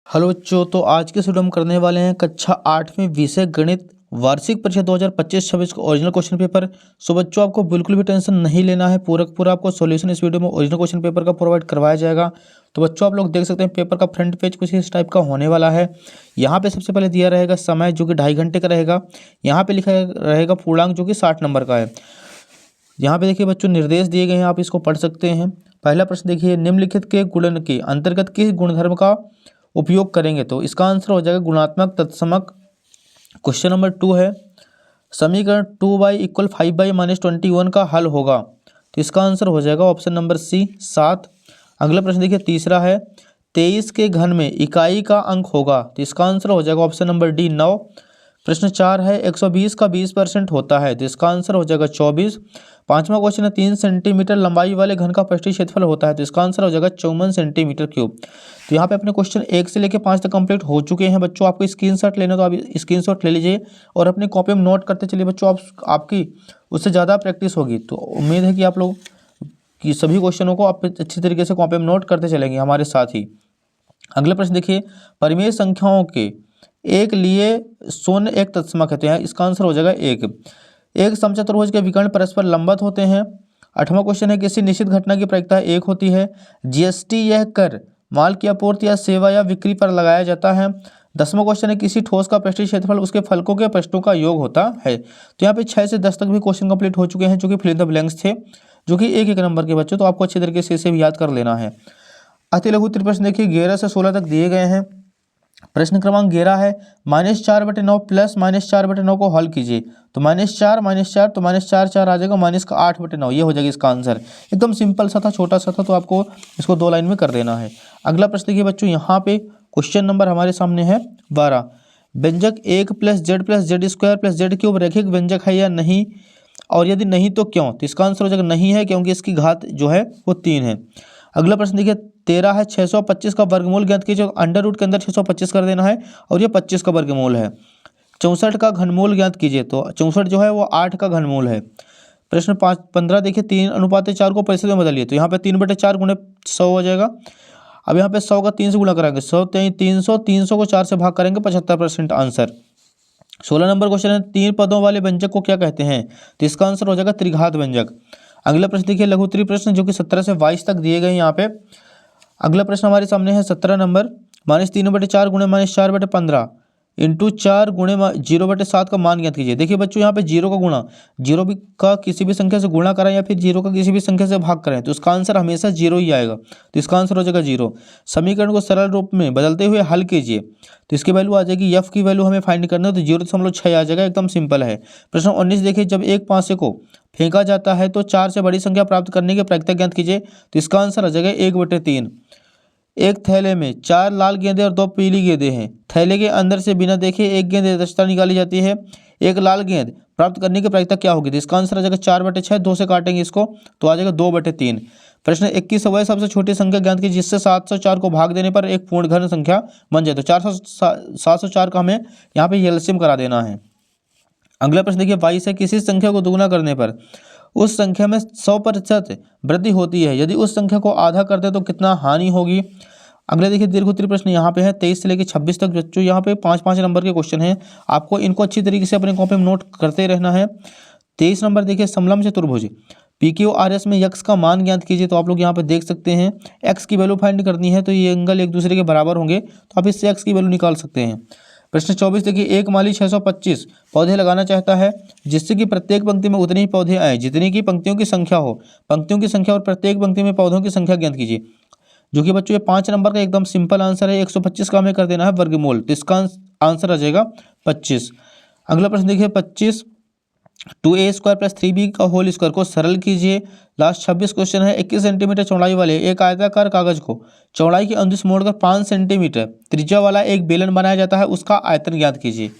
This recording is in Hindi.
हेलो बच्चों, तो आज के वीडियो हम करने वाले हैं कक्षा 8 में विषय गणित वार्षिक परीक्षा 2025-26 का ओरिजिनल क्वेश्चन पेपर। सो बच्चों, आपको बिल्कुल भी टेंशन नहीं लेना है, पूरा आपको सॉल्यूशन इस वीडियो में ओरिजिनल क्वेश्चन पेपर का प्रोवाइड करवाया जाएगा। तो बच्चों, आप लोग देख सकते हैं पेपर का फ्रंट पेज कुछ इस टाइप का होने वाला है। यहाँ पे सबसे पहले दिया रहेगा समय जो कि 2.5 घंटे का रहेगा। यहाँ पे लिखा रहेगा पूर्णांक जो कि 60 नंबर का है। यहाँ पे देखिए बच्चों, निर्देश दिए गए हैं, आप इसको पढ़ सकते हैं। पहला प्रश्न देखिए, निम्नलिखित के गुणन के अंतर्गत किस गुणधर्म का उपयोग करेंगे? तो इसका आंसर हो जाएगा गुणात्मक तत्समक। क्वेश्चन नंबर 2 है, समीकरण 2y = 5y-21 का हल होगा। तो इसका आंसर हो जाएगा ऑप्शन नंबर सी 7। अगला प्रश्न देखिए, तीसरा है, 23 के घन में इकाई का अंक होगा। तो इसका आंसर हो जाएगा ऑप्शन नंबर डी 9। प्रश्न 4 है, 120 का 20% होता है। तो इसका आंसर हो जाएगा 24। पांचवा क्वेश्चन है, 3 सेंटीमीटर लंबाई वाले घन का पृष्ठीय क्षेत्रफल होता है। तो इसका आंसर हो जाएगा 54 सेंटीमीटर क्यूब। तो यहाँ पे अपने क्वेश्चन 1 से लेकर 5 तक कंप्लीट हो चुके हैं। बच्चों, आपको स्क्रीनशॉट लेना तो आप स्क्रीनशॉट ले लीजिए और अपने कॉपी में नोट करते चलिए। बच्चों, आपकी उससे ज़्यादा प्रैक्टिस होगी। तो उम्मीद है कि आप लोग की सभी क्वेश्चनों को आप अच्छी तरीके से कॉपी में नोट करते चलेंगे हमारे साथ ही। अगला प्रश्न देखिए, परिमेय संख्याओं के एक लिए शून्य एक तत्समक है। तो यहाँ इसका आंसर हो जाएगा एक समचतुर्भुज के विकर्ण परस्पर लंबवत होते हैं। 8वां क्वेश्चन है, किसी निश्चित घटना की प्रायिकता 1 होती है। जीएसटी यह कर माल की आपूर्ति या सेवा या बिक्री पर लगाया जाता है। 10वां क्वेश्चन है, किसी ठोस का पृष्ठीय क्षेत्रफल उसके फलकों के पृष्ठों का योग होता है। तो यहाँ पे 6 से 10 तक भी क्वेश्चन कंप्लीट हो चुके हैं, जो कि फिल इन द ब्लैंक्स थे, जो कि एक नंबर के बच्चों। तो आपको अच्छी तरीके से इसे भी याद कर लेना है। अति लघु प्रश्न देखिए, 11 से 16 तक दिए गए हैं। प्रश्न क्रमांक 11 है, -4/9 प्लस -4/9 को हल कीजिए। तो -4 तो -4 आ जाएगा, -8/9 ये हो जाएगा इसका आंसर। एकदम सिंपल सा था, छोटा सा था, तो आपको इसको 2 लाइन में कर देना है। अगला प्रश्न देखिए बच्चों, यहाँ पे क्वेश्चन नंबर हमारे सामने है 12। व्यंजक 1 + z + z² + z³ रैखिक व्यंजक है या नहीं, और यदि नहीं तो क्यों? तो इसका आंसर हो जाएगा नहीं है, क्योंकि इसकी घात जो है वो 3 है। अगला प्रश्न देखिए 13 है, 625 का वर्गमूल ज्ञात कीजिए। अंडर रूट के अंदर 625 कर देना है और ये 25 का वर्गमूल है। 64 का घनमूल ज्ञात कीजिए। तो 64 जो है वो 8 का घनमूल है। प्रश्न 15 देखिए, 3:4 को प्रतिशत में बदलिए। तो यहाँ पे 3/4 × 100 हो जाएगा। अब यहाँ पे 100 का 3 से गुणा कराएंगे, 100 300 को 4 से भाग करेंगे, 75% आंसर। 16 नंबर क्वेश्चन है, 3 पदों वाले व्यंजक को क्या कहते हैं? तो इसका आंसर हो जाएगा त्रिघात व्यंजक। अगला प्रश्न देखिए, लघुत्तरीय प्रश्न जो कि 17 से 22 तक दिए गए हैं यहाँ पे। अगला प्रश्न हमारे सामने है 17 नंबर, -3/4 × -4/15 इंटू 4 × 0/7 का मान ज्ञात कीजिए। देखिए बच्चों, यहाँ पे 0 का गुणा, 0 का किसी भी संख्या से गुणा करें या फिर 0 का किसी भी संख्या से भाग करें, तो इसका आंसर हमेशा 0 ही आएगा। तो इसका आंसर हो जाएगा 0। समीकरण को सरल रूप में बदलते हुए हल कीजिए। तो इसकी वैल्यू आ जाएगी, एफ की वैल्यू हमें फाइंड करना है, तो 0.6 आ जाएगा, एकदम सिंपल है। प्रश्न 19 देखिए, जब एक पासे को फेंका जाता है तो 4 से बड़ी संख्या प्राप्त करने की प्रायिकता ज्ञात कीजिए। तो इसका आंसर आ जाएगा 1/3। एक थैले में 4 लाल गेंदें और 2 पीली गेंदें हैं। थैले के अंदर से बिना देखे एक गेंद यथेच्छा निकाली जाती है। एक लाल गेंद प्राप्त करने की प्रायिकता क्या होगी? तो इसका आंसर आ जाएगा 4/6। 2 से काटेंगे इसको तो आ जाएगा 2/3। प्रश्न 21, वह सबसे छोटी संख्या ज्ञात की जिससे 704 को भाग देने पर एक पूर्ण घन संख्या बन जाए। तो 704 का हमें यहाँ पे एलसीएम करा देना है। अगला प्रश्न देखिए 22 है, किसी संख्या को दुगुना करने पर उस संख्या में 100% वृद्धि होती है। यदि उस संख्या को आधा कर दे तो कितना हानि होगी? अगले देखिए दीर्घोत्तरीय प्रश्न यहाँ पे है 23 से लेकर 26 तक। बच्चों, यहाँ पे 5-5 नंबर के क्वेश्चन हैं, आपको इनको अच्छी तरीके से अपने कॉपी में नोट करते रहना है। 23 नंबर देखिए, समलंब चतुर्भुज PQRS में यक्स का मान ज्ञात कीजिए। तो आप लोग यहाँ पे देख सकते हैं, एक्स की वैल्यू फाइंड करनी है, तो ये एंगल एक दूसरे के बराबर होंगे, तो आप इससे एक्स की वैल्यू निकाल सकते हैं। प्रश्न 24 देखिए, एक माली 625 पौधे लगाना चाहता है, जिससे कि प्रत्येक पंक्ति में उतने ही पौधे आए जितनी की पंक्तियों की संख्या हो। पंक्तियों की संख्या और प्रत्येक पंक्ति में पौधों की संख्या ज्ञात कीजिए। जो कि बच्चों ये 5 नंबर का एकदम सिंपल आंसर है। 125 का हमें कर देना है वर्गमूल, तो इसका आंसर आ जाएगा 25। अगला प्रश्न देखिए 25, 2a² + 3b का होल स्क्वायर को सरल कीजिए। लास्ट 26 क्वेश्चन है, 21 सेंटीमीटर चौड़ाई वाले एक आयताकार कागज को चौड़ाई की अनुदिश मोड़कर 5 सेंटीमीटर त्रिज्या वाला एक बेलन बनाया जाता है, उसका आयतन ज्ञात कीजिए।